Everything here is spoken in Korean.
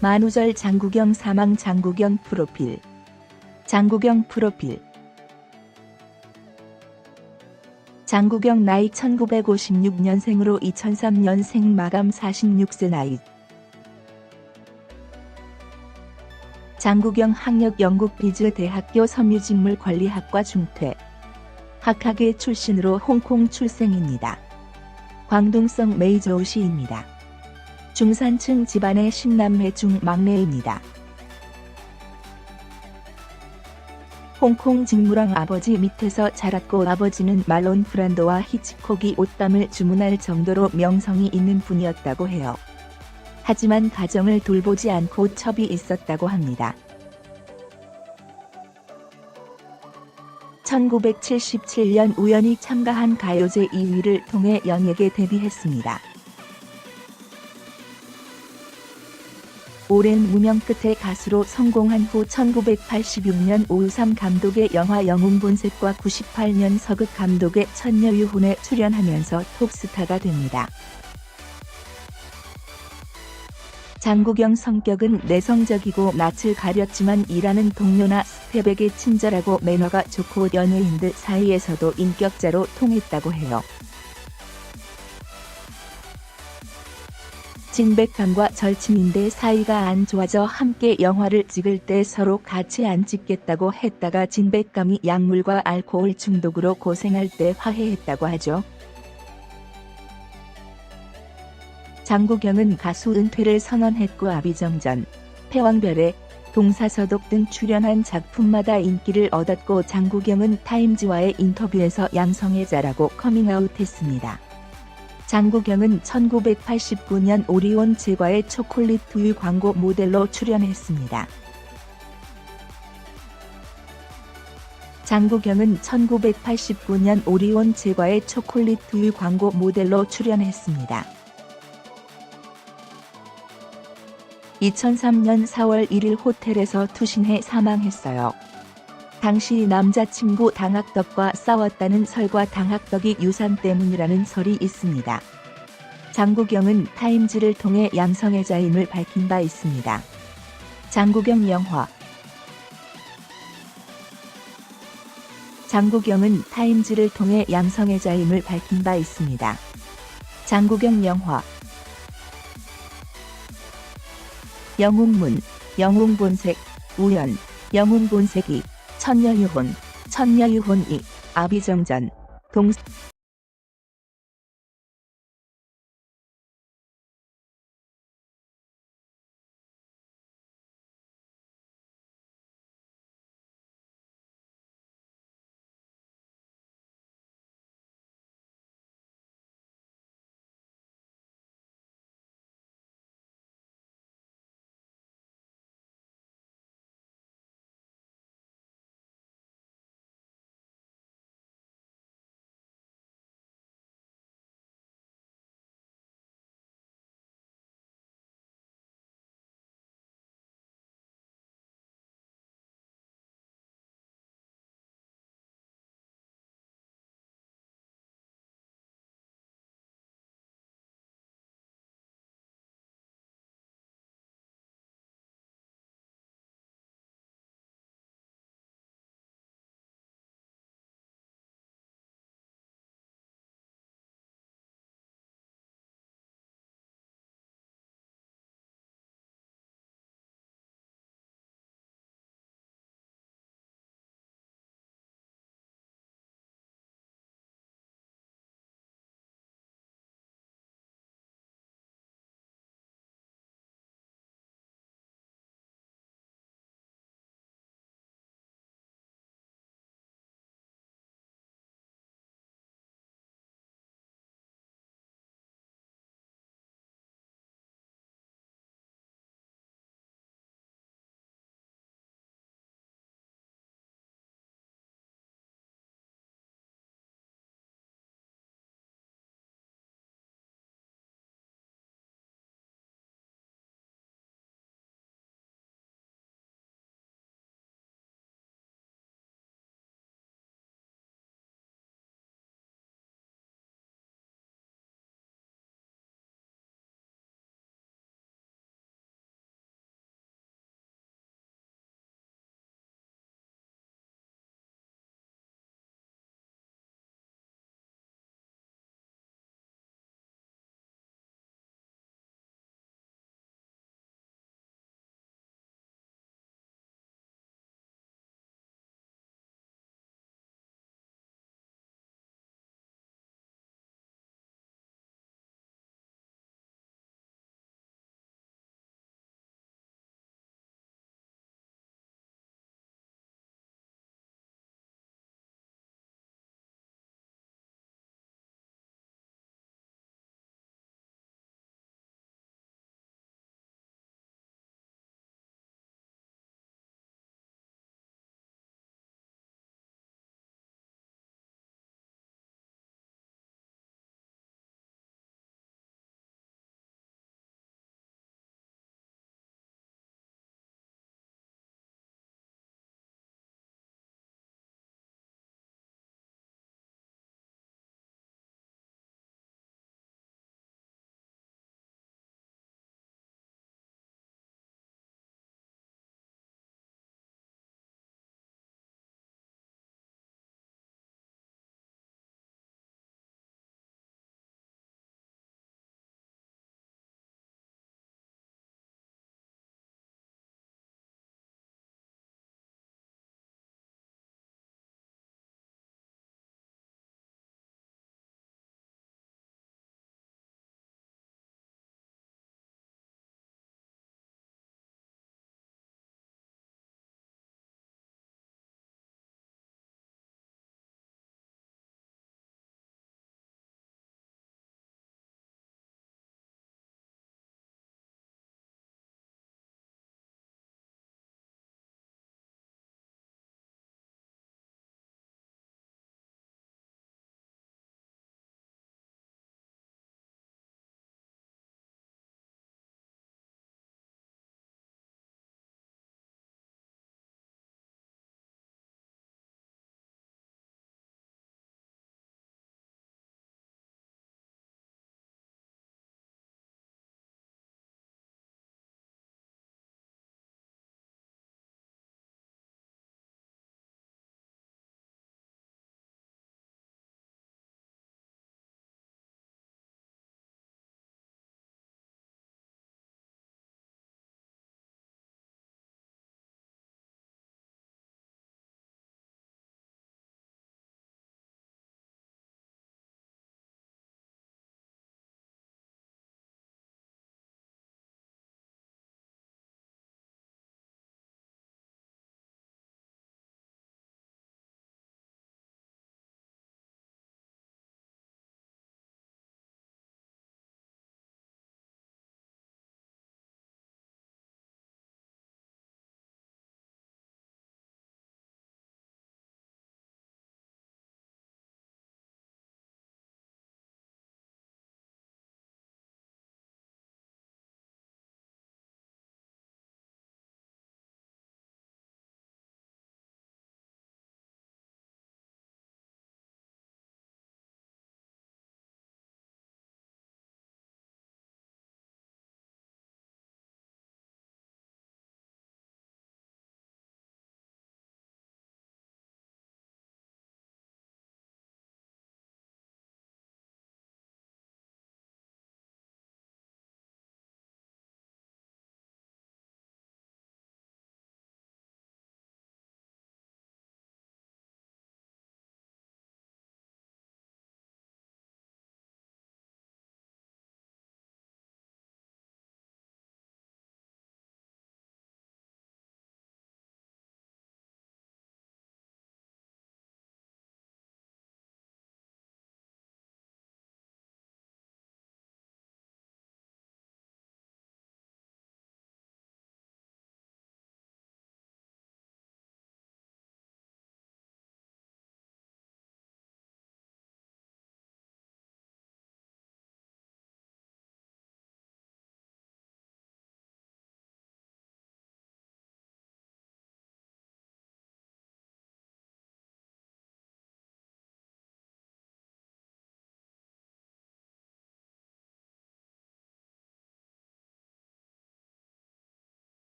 만우절 장국영 사망. 장국영 프로필. 장국영 프로필. 장국영 나이 1956년생으로 2003년생. 마감 46세. 나이. 장국영 학력 영국 리즈 대학교 섬유직물관리학과 중퇴. 학학의 출신으로 홍콩 출생입니다. 광둥성 메이저우시입니다. 중산층 집안의 10남매 중 막내입니다. 홍콩 직무랑 아버지 밑에서 자랐고 아버지는 말론 브란도와 히치콕이 옷감을 주문할 정도로 명성이 있는 분이었다고 해요. 하지만 가정을 돌보지 않고 첩이 있었다고 합니다. 1977년 우연히 참가한 가요제 2위를 통해 연예계 데뷔했습니다. 오랜 무명 끝에 가수로 성공한 후 1986년 오유삼 감독의 영화 영웅본색과 98년 서극 감독의 천녀유혼에 출연하면서 톱스타가 됩니다. 장국영 성격은 내성적이고 낯을 가렸지만 일하는 동료나 스텝에게 친절하고 매너가 좋고 연예인들 사이에서도 인격자로 통했다고 해요. 진백감과 절친인데 사이가 안 좋아져 함께 영화를 찍을 때 서로 같이 안 찍겠다고 했다가 진백감이 약물과 알코올 중독으로 고생할 때 화해했다고 하죠. 장국영은 가수 은퇴를 선언했고 아비정전, 패왕별에, 동사서독 등 출연한 작품마다 인기를 얻었고 장국영은 타임지와의 인터뷰에서 양성애자라고 커밍아웃했습니다. 장국영은 1989년 오리온 제과의 초콜릿 두유 광고 모델로 출연했습니다. 장국영은 1989년 오리온 제과의 초콜릿 두유 광고 모델로 출연했습니다. 2003년 4월 1일 호텔에서 투신해 사망했어요. 당시 남자친구 당학덕과 싸웠다는 설과 당학덕이 유산 때문이라는 설이 있습니다. 장국영은 타임즈를 통해 양성애자임을 밝힌 바 있습니다. 장국영 영화. 장국영은 타임즈를 통해 양성애자임을 밝힌 바 있습니다. 장국영 영화. 영웅문, 영웅본색, 우연, 영웅본색이, 천녀유혼, 천녀유혼 2, 아비정전,